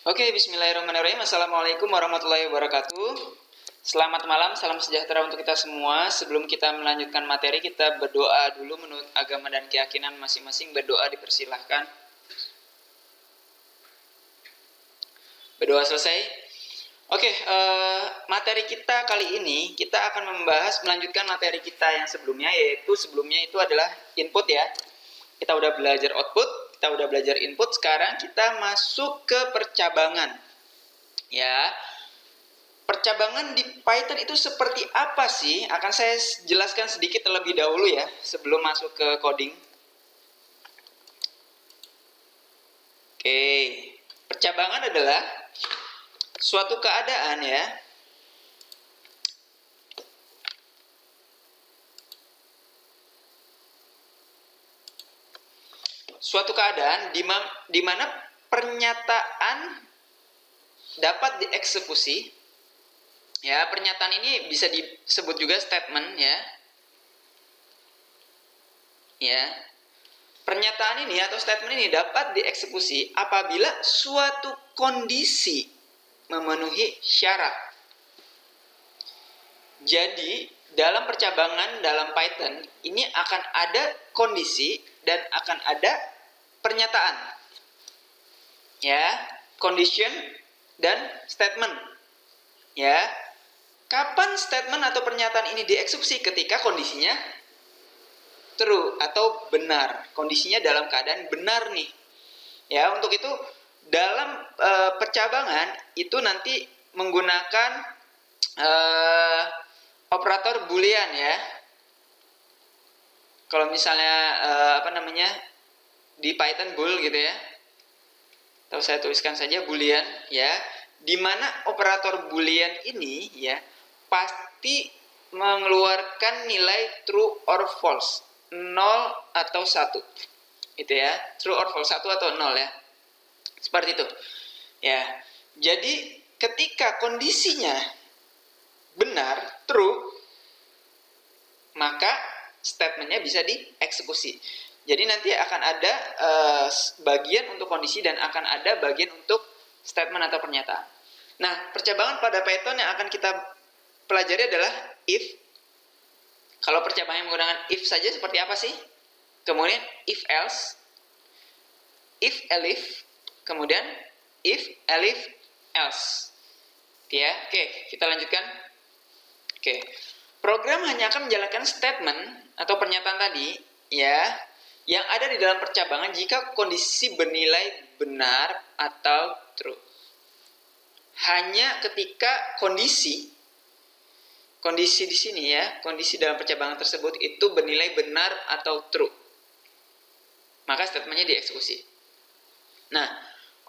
Oke, bismillahirrahmanirrahim. Assalamualaikum warahmatullahi wabarakatuh. Selamat malam, salam sejahtera untuk kita semua. Sebelum kita melanjutkan materi, kita berdoa dulu menurut agama dan keyakinan masing-masing. Berdoa dipersilahkan. Berdoa selesai. Oke, materi kita kali ini, kita akan melanjutkan materi kita yang sebelumnya, yaitu sebelumnya itu adalah input ya. Kita udah belajar output, kita udah belajar input, sekarang kita masuk ke percabangan. Ya, percabangan di Python itu seperti apa sih? Akan saya jelaskan sedikit terlebih dahulu ya, sebelum masuk ke coding. Oke, percabangan adalah suatu keadaan ya. Suatu keadaan di mana pernyataan dapat dieksekusi. Ya, pernyataan ini bisa disebut juga statement ya. Ya. Pernyataan ini atau statement ini dapat dieksekusi apabila suatu kondisi memenuhi syarat. Jadi, dalam percabangan dalam Python ini akan ada kondisi dan akan ada pernyataan. Ya, condition dan statement. Ya. Kapan statement atau pernyataan ini dieksekusi? Ketika kondisinya true atau benar. Kondisinya dalam keadaan benar nih. Ya, untuk itu dalam percabangan itu nanti menggunakan operator boolean ya. Kalau misalnya di Python bool gitu ya. Atau saya tuliskan saja boolean ya. Di mana operator boolean ini ya pasti mengeluarkan nilai true or false, 0 atau 1. Itu ya, true or false, 1 atau 0 ya. Seperti itu. Ya. Jadi ketika kondisinya benar, true, maka statementnya bisa dieksekusi. Jadi nanti akan ada bagian untuk kondisi dan akan ada bagian untuk statement atau pernyataan. Nah, percabangan pada Python yang akan kita pelajari adalah if. Kalau percabangan menggunakan if saja seperti apa sih? Kemudian if else, if elif, kemudian if elif else. Ya, oke, kita lanjutkan. Oke. Program hanya akan menjalankan statement atau pernyataan tadi ya yang ada di dalam percabangan jika kondisi bernilai benar atau true. Hanya ketika kondisi di sini ya, kondisi dalam percabangan tersebut itu bernilai benar atau true, maka statementnya dieksekusi. Nah,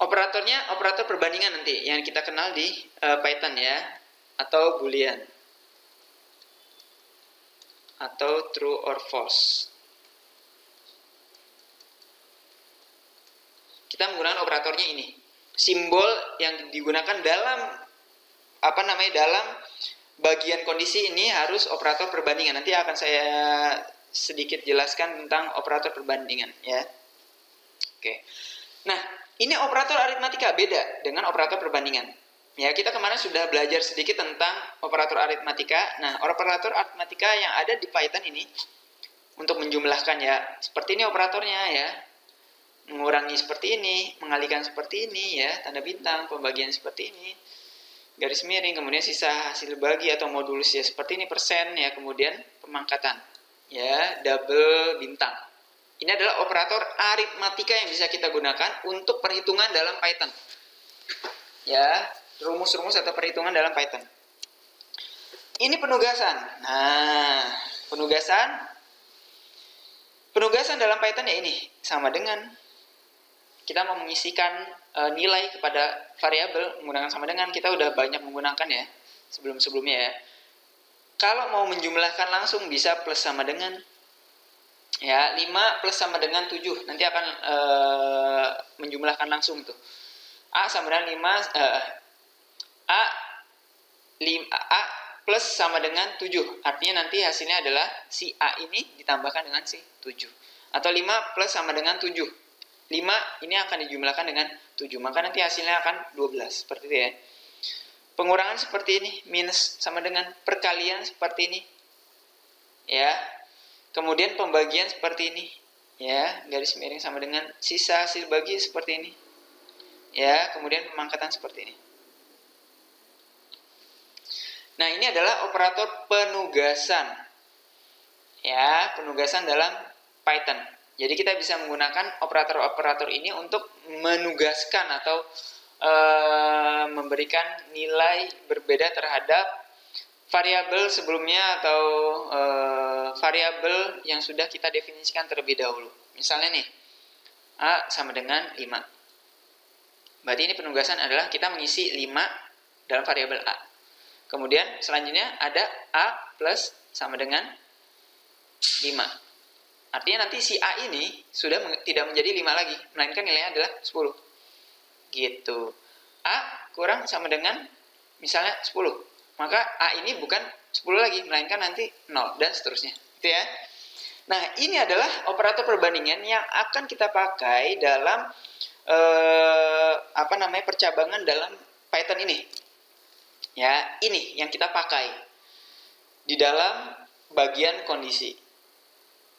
operatornya operator perbandingan nanti yang kita kenal di Python ya, atau boolean atau true or false. Kita menggunakan operatornya ini. Simbol yang digunakan dalam dalam bagian kondisi ini harus operator perbandingan. Nanti akan saya sedikit jelaskan tentang operator perbandingan ya. Oke. Nah, ini operator aritmatika beda dengan operator perbandingan. Ya, kita kemarin sudah belajar sedikit tentang operator aritmatika. Nah, operator aritmatika yang ada di Python ini untuk menjumlahkan ya, seperti ini operatornya ya. Mengurangi seperti ini, mengalihkan seperti ini ya, tanda bintang, pembagian seperti ini, garis miring, kemudian sisa hasil bagi atau modulus ya seperti ini persen ya, kemudian pemangkatan ya, double bintang. Ini adalah operator aritmatika yang bisa kita gunakan untuk perhitungan dalam Python. Ya, rumus-rumus atau perhitungan dalam Python. Ini penugasan. Nah, penugasan dalam Python ya ini sama dengan kita mau mengisikan nilai kepada variabel menggunakan sama dengan. Kita udah banyak menggunakan ya sebelum-sebelumnya ya. Kalau mau menjumlahkan langsung bisa plus sama dengan ya, 5 plus sama dengan 7. Nanti akan menjumlahkan langsung tuh. A sama dengan 5 A plus sama dengan 7. Artinya nanti hasilnya adalah si A ini ditambahkan dengan si 7. Atau 5 plus sama dengan 7. 5 5 ini akan dijumlahkan dengan 7, maka nanti hasilnya akan 12, seperti itu ya. Pengurangan seperti ini, minus sama dengan perkalian seperti ini. Ya. Kemudian pembagian seperti ini. Ya, garis miring sama dengan sisa hasil bagi seperti ini. Ya, kemudian pemangkatan seperti ini. Nah, ini adalah operator penugasan. Ya, penugasan dalam Python. Jadi kita bisa menggunakan operator-operator ini untuk menugaskan atau memberikan nilai berbeda terhadap variabel sebelumnya atau variabel yang sudah kita definisikan terlebih dahulu. Misalnya nih, A sama dengan 5. Berarti ini penugasan adalah kita mengisi 5 dalam variabel A. Kemudian selanjutnya ada A plus sama dengan 5. Artinya nanti si A ini sudah tidak menjadi 5 lagi, melainkan nilainya adalah 10. Gitu. A kurang sama dengan misalnya 10. Maka A ini bukan 10 lagi, melainkan nanti 0 dan seterusnya. Gitu ya. Nah, ini adalah operator perbandingan yang akan kita pakai dalam percabangan dalam Python ini. Ya, ini yang kita pakai di dalam bagian kondisi.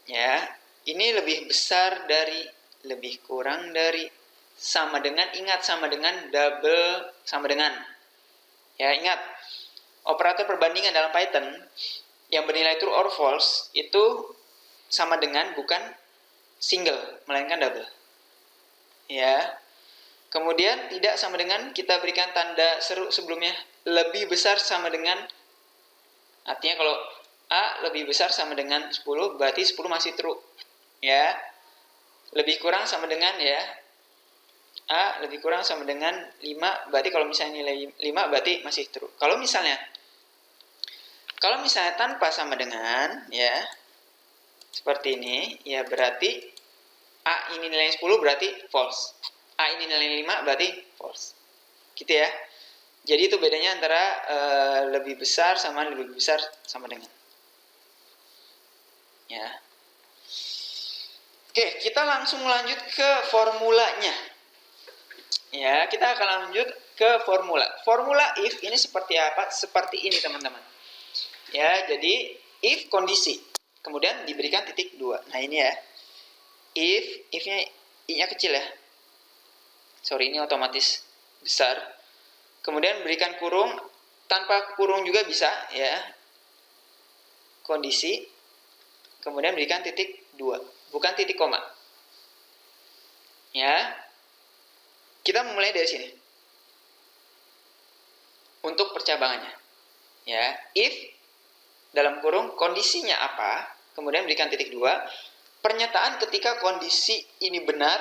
Ya, ini lebih besar dari, lebih kurang dari, sama dengan, ingat sama dengan, double sama dengan. Ya, ingat, operator perbandingan dalam Python yang bernilai true or false itu sama dengan, bukan single, melainkan double. Ya. Kemudian tidak sama dengan, kita berikan tanda seru sebelumnya, lebih besar sama dengan, artinya kalau A lebih besar sama dengan 10, berarti 10 masih true. Ya. Lebih kurang sama dengan, ya, A lebih kurang sama dengan 5, berarti kalau misalnya nilai 5 berarti masih true. Kalau misalnya tanpa sama dengan, ya, seperti ini, ya berarti A ini nilai 10 berarti false. A ini nilai 5 berarti false. Gitu ya. Jadi itu bedanya antara lebih besar sama lebih besar sama dengan. Ya. Oke, kita langsung lanjut ke formulanya. Ya, kita akan lanjut ke formula. Formula if ini seperti apa? Seperti ini, teman-teman. Ya, jadi if kondisi. Kemudian diberikan titik 2. Nah, ini ya. If-nya i-nya kecil ya. Sorry, ini otomatis besar. Kemudian berikan kurung, tanpa kurung juga bisa ya. Kondisi. Kemudian berikan titik 2, bukan titik koma. Ya. Kita memulai dari sini. Untuk percabangannya. Ya, if dalam kurung kondisinya apa? Kemudian berikan titik 2. Pernyataan ketika kondisi ini benar,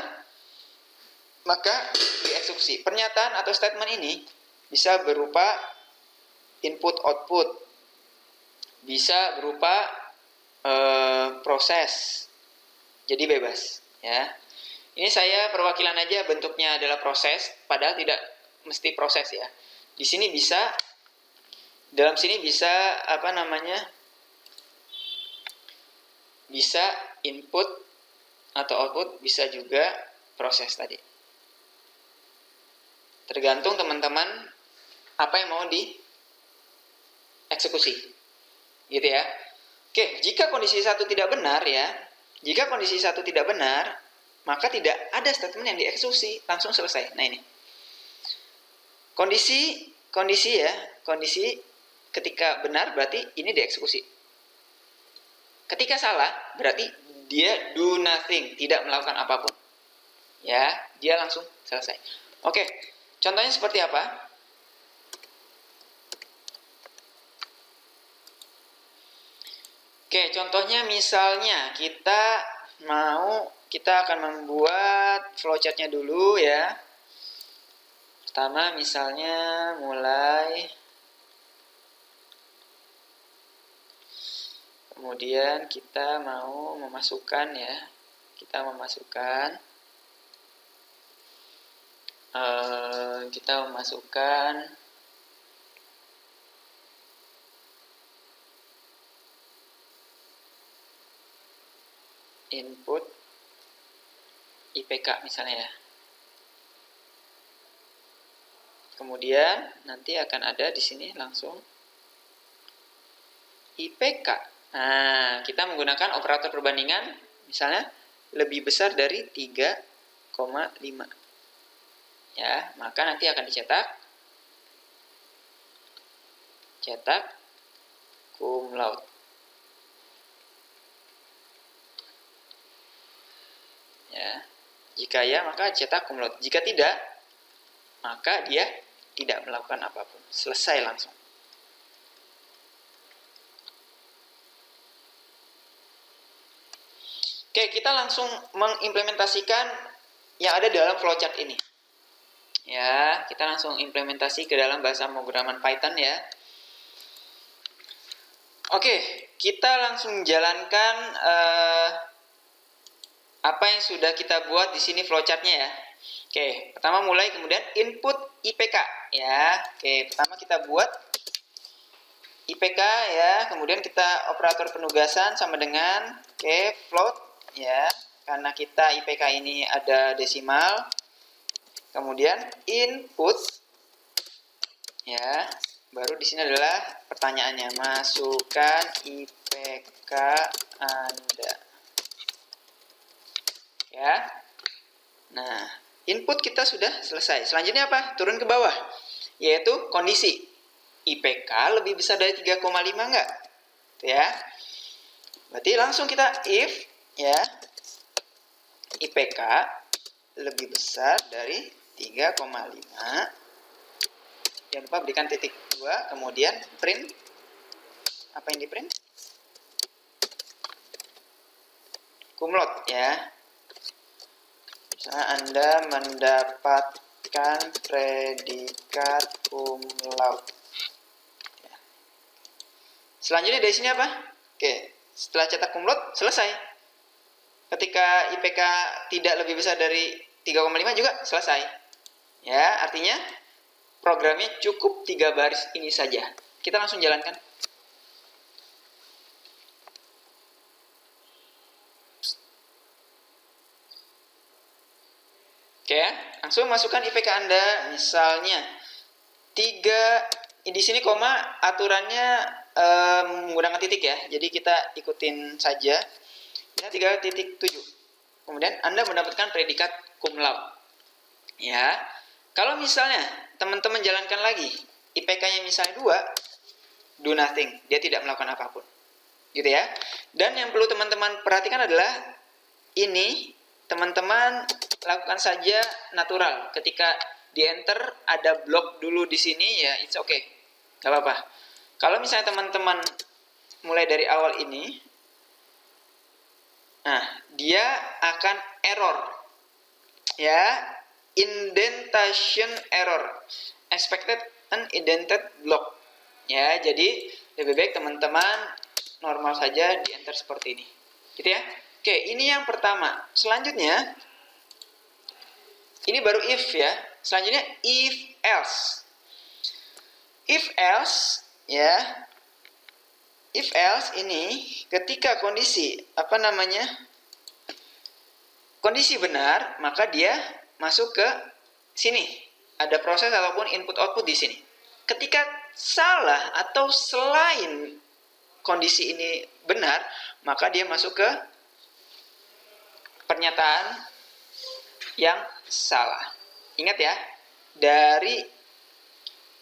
maka dieksekusi. Pernyataan atau statement ini bisa berupa input-output, bisa berupa proses, jadi bebas. Ya, ini saya perwakilan aja, bentuknya adalah proses, padahal tidak mesti proses ya. Di sini bisa, dalam sini bisa bisa input atau output, bisa juga proses tadi. Tergantung teman-teman apa yang mau dieksekusi. Gitu ya. Oke, jika kondisi 1 tidak benar ya. Jika kondisi 1 tidak benar, maka tidak ada statement yang dieksekusi, langsung selesai. Nah, ini. Kondisi ketika benar berarti ini dieksekusi. Ketika salah berarti dia do nothing, tidak melakukan apapun. Ya, dia langsung selesai. Oke. Contohnya seperti apa? Oke, contohnya misalnya kita akan membuat flowchart-nya dulu ya. Pertama misalnya mulai, kemudian kita mau memasukkan ya. Kita memasukkan input IPK misalnya ya. Kemudian nanti akan ada di sini langsung IPK. Nah, kita menggunakan operator perbandingan misalnya lebih besar dari 3,5. Ya, maka nanti akan cetak cum laude. Ya. Jika ya, maka cetak cum laude. Jika tidak, maka dia tidak melakukan apapun. Selesai langsung. Oke, kita langsung mengimplementasikan yang ada dalam flowchart ini. Ya, kita langsung implementasi ke dalam bahasa pemrograman Python ya. Oke, kita langsung jalankan apa yang sudah kita buat di sini flowchartnya ya. Oke, pertama mulai kemudian input IPK ya. Oke, pertama kita buat IPK ya, kemudian kita operator penugasan sama dengan float ya, karena kita IPK ini ada desimal. Kemudian input ya, baru di sini adalah pertanyaannya, masukkan IPK Anda ya. Nah, input kita sudah selesai. Selanjutnya apa? Turun ke bawah, yaitu kondisi IPK lebih besar dari 3,5 enggak? Tuh ya. Berarti langsung kita if ya, IPK lebih besar dari 3,5. Jangan lupa berikan titik 2, kemudian print. Apa yang di print? Cum laude ya. Misalnya Anda mendapatkan predikat cum laude. Ya. Selanjutnya dari sini apa? Oke, setelah cetak cum laude selesai. Ketika IPK tidak lebih besar dari 3,5 juga selesai. Ya, artinya programnya cukup 3 baris ini saja. Kita langsung jalankan. Oke ya, langsung masukkan IPK Anda. Misalnya 3, di sini koma aturannya menggunakan titik ya. Jadi kita ikutin saja. Ini 3.7. Kemudian Anda mendapatkan predikat cum laude. Ya. Kalau misalnya teman-teman jalankan lagi, IPK-nya misalnya 2, do nothing, dia tidak melakukan apapun. Gitu ya. Dan yang perlu teman-teman perhatikan adalah ini teman-teman lakukan saja natural. Ketika di enter ada blok dulu di sini ya, it's okay. Gak apa-apa. Kalau misalnya teman-teman mulai dari awal ini, nah, dia akan error. Ya, indentation error, expected unindented block. Ya, jadi lebih baik teman-teman normal saja di enter seperti ini. Gitu ya. Oke, ini yang pertama. Selanjutnya ini baru if ya. Selanjutnya if else. If else ya. If else ini ketika kondisi kondisi benar, maka dia masuk ke sini. Ada proses ataupun input output di sini. Ketika salah atau selain kondisi ini benar, maka dia masuk ke pernyataan yang salah. Ingat ya, dari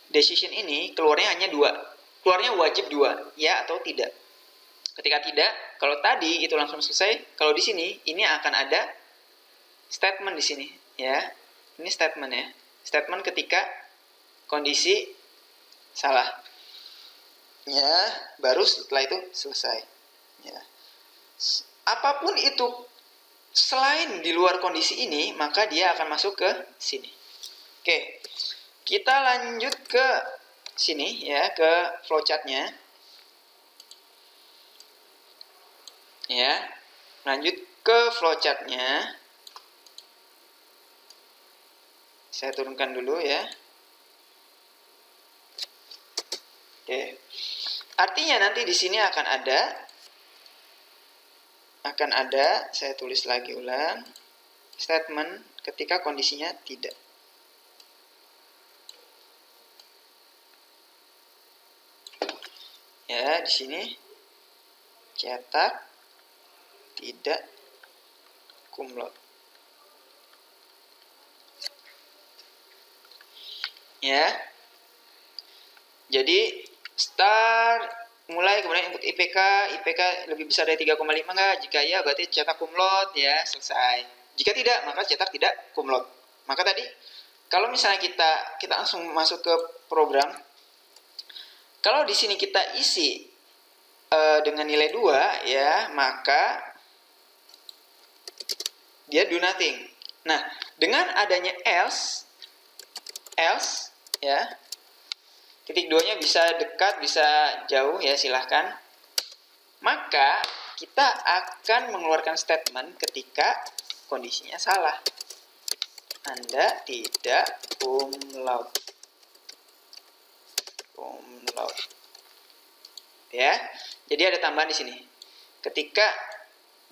decision ini keluarnya hanya 2. Keluarnya wajib 2, ya atau tidak. Ketika tidak, kalau tadi itu langsung selesai, kalau di sini ini akan ada statement di sini, ya. Ini statement ya. Statement ketika kondisi salah. Ya, baru setelah itu selesai. Ya. Apapun itu selain di luar kondisi ini, maka dia akan masuk ke sini. Oke. Kita lanjut ke sini ya, ke flowchartnya. Ya. Lanjut ke flowchartnya. Saya turunkan dulu ya. Oke. Artinya nanti di sini akan ada, saya tulis lagi ulang. statement ketika kondisinya tidak. Ya, di sini cetak tidak cum laude. Ya. Jadi start mulai, kemudian input IPK lebih besar dari 3,5 enggak? Jika ya berarti cetak cum laude, ya, selesai. Jika tidak, maka cetak tidak cum laude. Maka tadi kalau misalnya kita langsung masuk ke program, kalau di sini kita isi dengan nilai 2, ya, maka dia do nothing. Nah, dengan adanya else, ya, titik 2-nya bisa dekat, bisa jauh, ya, silahkan. Maka kita akan mengeluarkan statement ketika kondisinya salah. Anda tidak cum laude. Ya. Jadi ada tambahan di sini. Ketika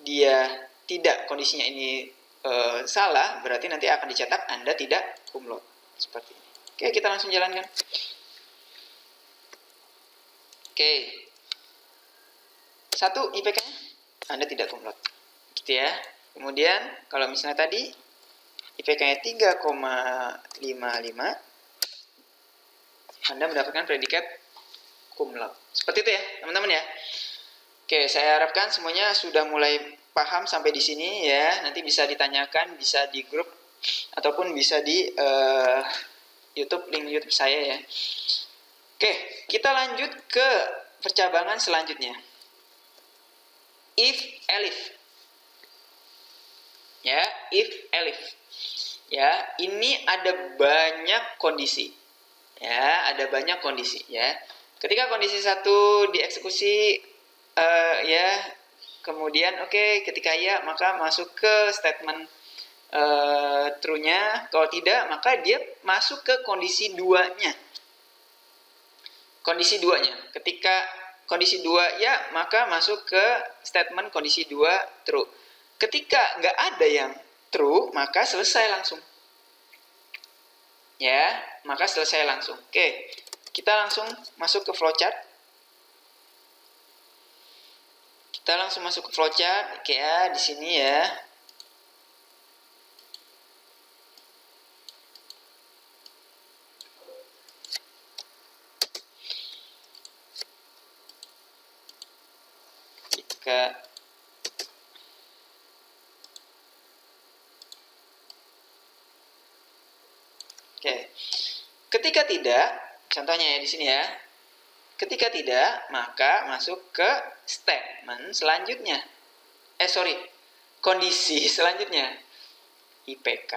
dia tidak, kondisinya ini salah, berarti nanti akan dicetak Anda tidak cum laude. Seperti ini. Oke, kita langsung jalankan. Oke. 1 IPK-nya Anda tidak cum laude. Gitu ya. Kemudian kalau misalnya tadi IPK-nya 3,55, Anda mendapatkan predikat cum laude. Seperti itu ya, teman-teman ya. Oke, saya harapkan semuanya sudah mulai paham sampai di sini ya. Nanti bisa ditanyakan, bisa di grup ataupun bisa di YouTube, link YouTube saya ya. Oke, kita lanjut ke percabangan selanjutnya. If elif. Ya, if elif. Ya, ini ada banyak kondisi. Ya, ada banyak kondisi ya. Ketika kondisi 1 dieksekusi, ya, kemudian ketika ya, maka masuk ke statement true-nya. Kalau tidak, maka dia masuk ke kondisi 2-nya. Kondisi 2-nya. Ketika kondisi 2 ya, maka masuk ke statement kondisi 2 true. Ketika nggak ada yang true, maka selesai langsung. Ya, maka selesai langsung. Oke, kita langsung masuk ke flowchart. Kita langsung masuk ke flowchart. Oke ya, di sini ya. Ketika tidak, contohnya ya di sini ya. Ketika tidak, maka masuk ke statement selanjutnya. Kondisi selanjutnya. IPK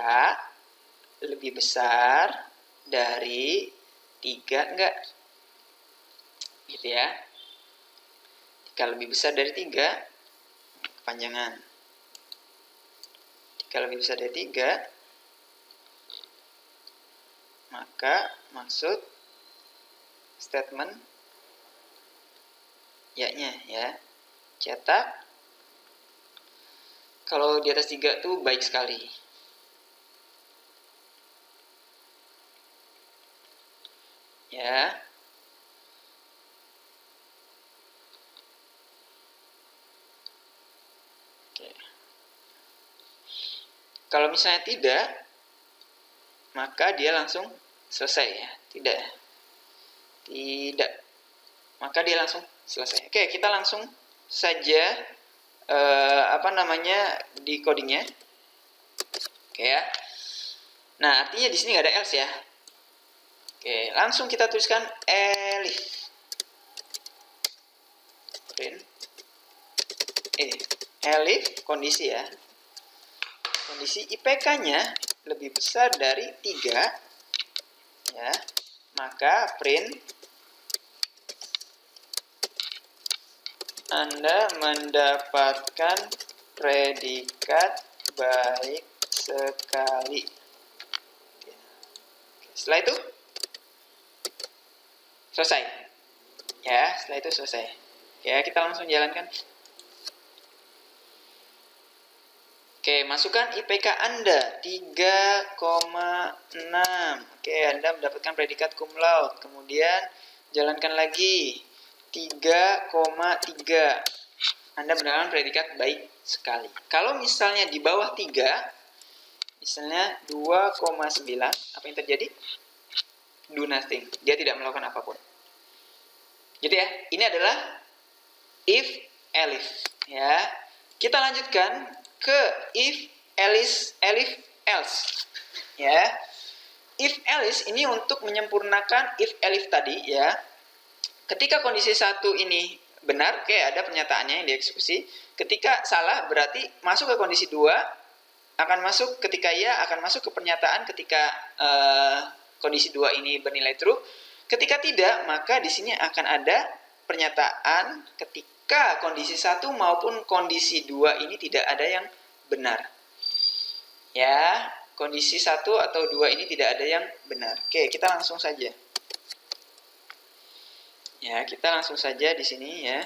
lebih besar dari 3 enggak? Gitu ya. Jika lebih besar dari 3, kepanjangan. Jika lebih besar dari 3, maka maksud statement ya-nya ya. Cetak kalau di atas 3 tuh baik sekali. Ya. Oke. Kalau misalnya tidak, maka dia langsung selesai ya. Tidak. Maka dia langsung selesai. Oke, kita langsung saja di codingnya. Oke ya. Nah, artinya di sini nggak ada else ya. Oke, langsung kita tuliskan elif. Print. Elif kondisi ya. Kondisi IPK-nya lebih besar dari 3 ya. Maka print Anda mendapatkan predikat baik sekali. Setelah itu selesai. Ya, setelah itu selesai. Ya, kita langsung jalankan. Oke, masukkan IPK Anda 3,6. Oke, Anda mendapatkan predikat cum laude. Kemudian jalankan lagi 3,3. Anda mendapatkan predikat baik sekali. Kalau misalnya di bawah 3, misalnya 2,9, apa yang terjadi? Do nothing. Dia tidak melakukan apapun. Jadi ya, ini adalah if elif ya. Kita lanjutkan ke if else ya. If else ini untuk menyempurnakan if elif tadi ya. Ketika kondisi 1 ini benar, oke, ada pernyataannya yang dieksekusi. Ketika salah berarti masuk ke kondisi 2, akan masuk ketika ya akan masuk ke pernyataan ketika kondisi 2 ini bernilai true. Ketika tidak, maka di sini akan ada pernyataan ketika kondisi 1 maupun kondisi 2 ini tidak ada yang benar. Ya, kondisi 1 atau 2 ini tidak ada yang benar. Oke, kita langsung saja. Ya, kita langsung saja di sini ya.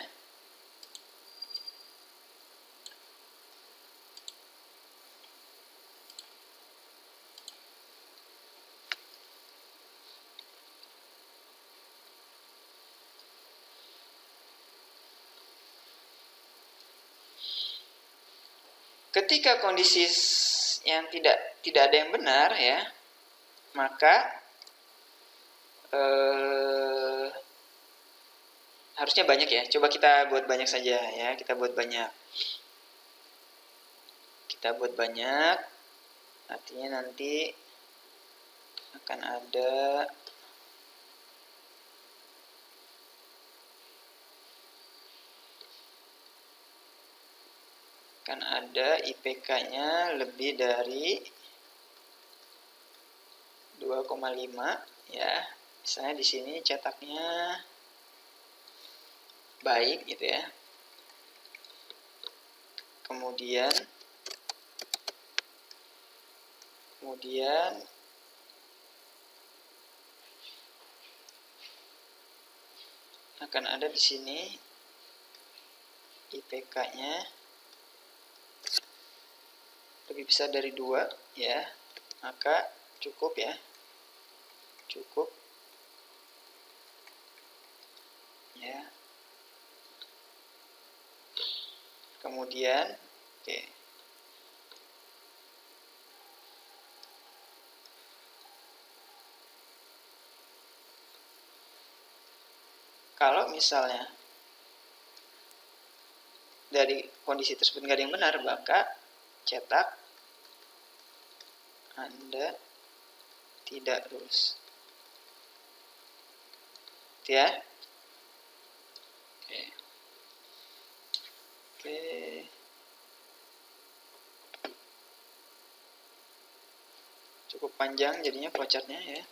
Ketika kondisi yang tidak ada yang benar ya, maka harusnya banyak ya. Coba kita buat banyak saja ya. Kita buat banyak. Artinya nanti akan ada IPK-nya lebih dari 2,5 ya. Misalnya di sini cetaknya baik gitu ya. Kemudian akan ada di sini IPK-nya lebih besar dari 2 ya, maka cukup ya. Cukup ya. Kemudian oke. Kalau misalnya dari kondisi tersebut nggak ada yang benar, maka cetak Anda tidak lulus. Ya. Oke. Cukup panjang jadinya flowchart-nya ya.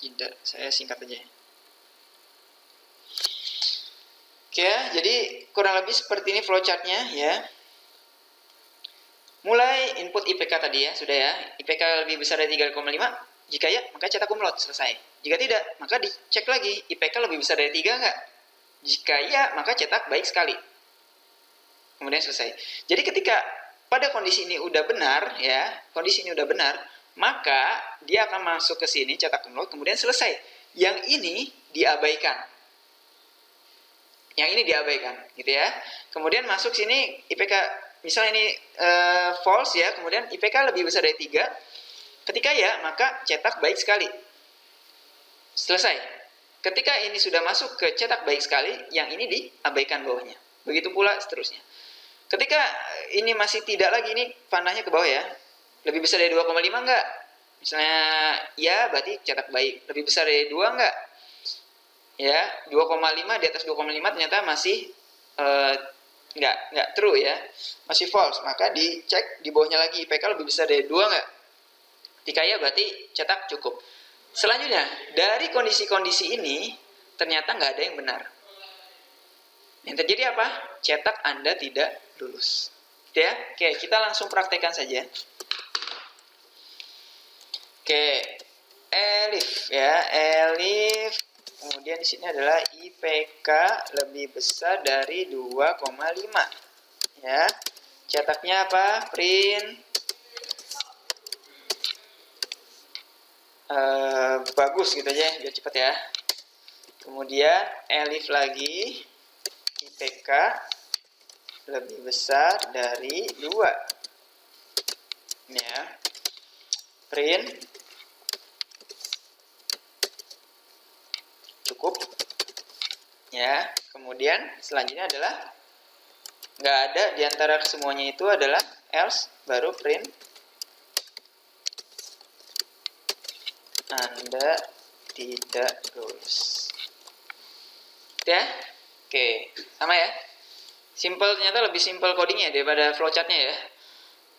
Tidak, saya singkat aja. Oke ya, jadi kurang lebih seperti ini flowchart-nya ya. Mulai input IPK tadi ya, sudah ya. IPK lebih besar dari 3,5, jika ya, maka cetak cum laude, selesai. Jika tidak, maka dicek lagi, IPK lebih besar dari 3 enggak? Jika ya, maka cetak baik sekali. Kemudian selesai. Jadi ketika pada kondisi ini udah benar ya, maka dia akan masuk ke sini cetak cum laude, kemudian selesai. Yang ini diabaikan. Gitu ya. Kemudian masuk sini IPK, misalnya ini false ya, kemudian IPK lebih besar dari 3. Ketika ya, maka cetak baik sekali. Selesai. Ketika ini sudah masuk ke cetak baik sekali, yang ini diabaikan bawahnya. Begitu pula seterusnya. Ketika ini masih tidak lagi, ini panahnya ke bawah ya. Lebih besar dari 2,5 enggak? Misalnya ya, berarti cetak baik. Lebih besar dari 2 enggak? Ya, 2,5, di atas 2,5 ternyata masih enggak true ya. Masih false. Maka dicek di bawahnya lagi, IPK lebih besar dari 2 enggak? Ketika ya, berarti cetak cukup. Selanjutnya, dari kondisi-kondisi ini ternyata nggak ada yang benar. Yang terjadi apa? Cetak Anda tidak lulus. Gitu ya. Oke, kita langsung praktekkan saja. Oke, Elif ya, Elif. Kemudian di sini adalah IPK lebih besar dari 2,5. Ya. Cetaknya apa? Print. Bagus gitu aja biar cepat ya. Kemudian Elif lagi, IPK lebih besar dari 2. Ini ya. Print. Cukup. Ya. Kemudian selanjutnya adalah nggak ada di antara semuanya itu adalah else, baru print. Anda tidak lulus. Ya. Oke, sama ya. Simple, ternyata lebih simple codingnya daripada flowchartnya ya.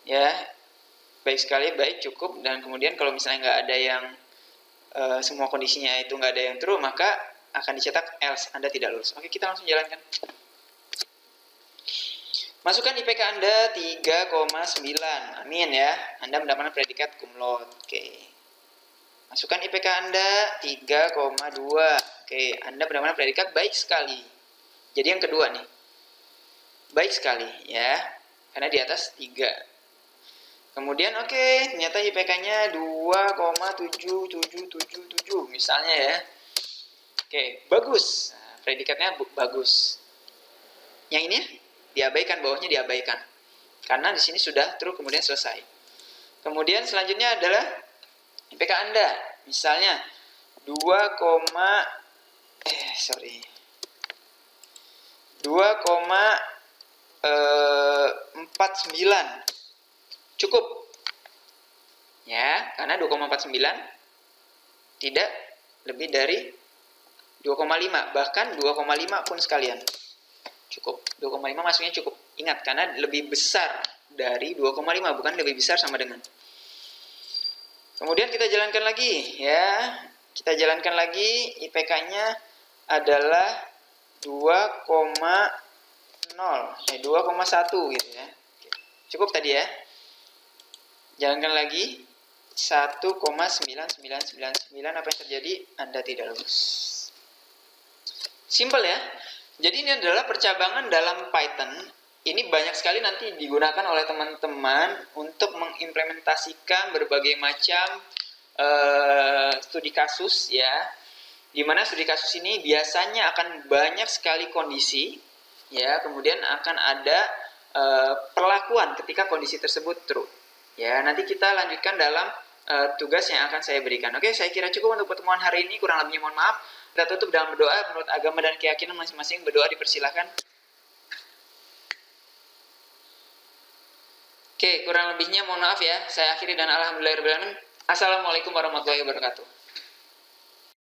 Ya, baik sekali, baik, cukup. Dan kemudian kalau misalnya nggak ada yang semua kondisinya itu nggak ada yang true, maka akan dicetak else, Anda tidak lulus. Oke, kita langsung jalankan. Masukkan IPK Anda 3,9. Amin ya. Anda mendapatkan predikat cum laude. Oke. Masukkan IPK Anda 3,2. Oke, Anda mendapatkan predikat baik sekali. Jadi yang kedua nih. Baik sekali ya. Karena di atas 3. Kemudian oke, ternyata IPK-nya 2,7777 misalnya ya. Oke, bagus. Nah, predikatnya bagus. Yang ini diabaikan, bawahnya diabaikan. Karena di sini sudah true kemudian selesai. Kemudian selanjutnya adalah IPK Anda. Misalnya 2,49. Cukup. Ya, karena 2,49 tidak lebih dari 2,5, bahkan 2,5 pun sekalian. Cukup. 2,5 masuknya cukup. Ingat, karena lebih besar dari 2,5, bukan lebih besar sama dengan. Kemudian kita jalankan lagi ya. Kita jalankan lagi, IPK-nya adalah 2,1 gitu ya. Cukup tadi ya. Jalankan lagi. 1,9999. Apa yang terjadi? Anda tidak lulus. Simple ya. Jadi ini adalah percabangan dalam Python. Ini banyak sekali nanti digunakan oleh teman-teman untuk mengimplementasikan berbagai macam studi kasus ya. Dimana studi kasus ini biasanya akan banyak sekali kondisi ya. Kemudian akan ada perlakuan ketika kondisi tersebut true. Ya, nanti kita lanjutkan dalam tugas yang akan saya berikan. Oke, saya kira cukup untuk pertemuan hari ini. Kurang lebihnya mohon maaf. Kita tutup dalam berdoa menurut agama dan keyakinan masing-masing. Berdoa dipersilahkan. Oke, kurang lebihnya mohon maaf ya. Saya akhiri dan alhamdulillahirrahmanirrahim. Assalamualaikum warahmatullahi wabarakatuh.